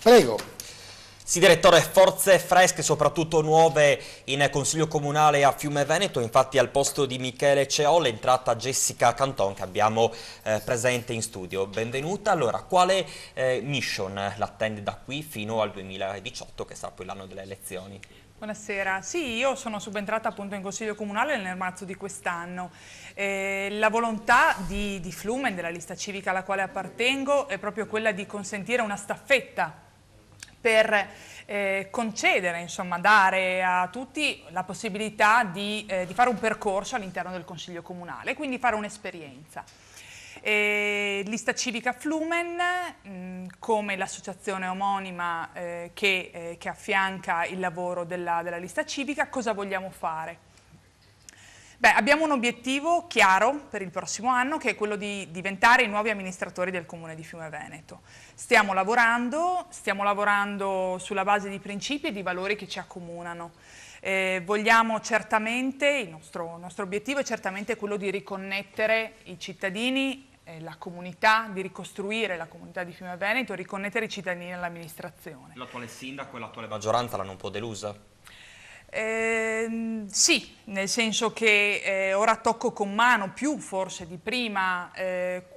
Prego. Sì, direttore, forze fresche, soprattutto nuove in Consiglio Comunale a Fiume Veneto. Infatti al posto di Michele Ceol è entrata Jessica Canton, che abbiamo presente in studio. Benvenuta. Allora, quale mission l'attende da qui fino al 2018, che sarà poi l'anno delle elezioni? Buonasera, sì, io sono subentrata appunto in Consiglio Comunale nel marzo di quest'anno. La volontà di Flumen, della lista civica alla quale appartengo, è proprio quella di consentire una staffetta per concedere, insomma, dare a tutti la possibilità di fare un percorso all'interno del Consiglio Comunale, quindi fare un'esperienza. Lista Civica Flumen, come l'associazione omonima che affianca il lavoro della lista civica, cosa vogliamo fare? Beh, abbiamo un obiettivo chiaro per il prossimo anno, che è quello di diventare i nuovi amministratori del Comune di Fiume Veneto. Stiamo lavorando sulla base di principi e di valori che ci accomunano. Vogliamo certamente, il nostro obiettivo è certamente quello di riconnettere i cittadini, la comunità, di ricostruire la comunità di Fiume Veneto, riconnettere i cittadini all'amministrazione. L'attuale sindaco e l'attuale maggioranza l'hanno un po' delusa? Sì, nel senso che ora tocco con mano, più forse di prima,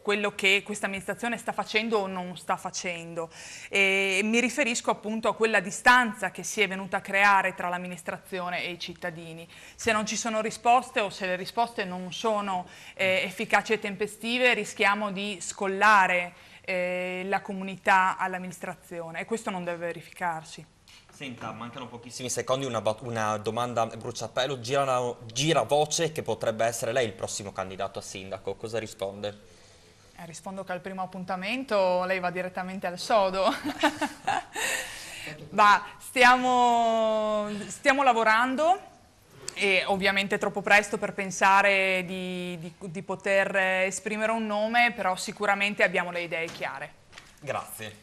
quello che questa amministrazione sta facendo o non sta facendo. Mi riferisco appunto a quella distanza che si è venuta a creare tra l'amministrazione e i cittadini. Se non ci sono risposte o se le risposte non sono efficaci e tempestive, rischiamo di scollare la comunità all'amministrazione e questo non deve verificarsi. Senta, mancano pochissimi secondi, una domanda a bruciapelo, gira voce che potrebbe essere lei il prossimo candidato a sindaco, cosa risponde? Rispondo che al primo appuntamento lei va direttamente al sodo. Ma stiamo lavorando e ovviamente è troppo presto per pensare di poter esprimere un nome, però sicuramente abbiamo le idee chiare. Grazie.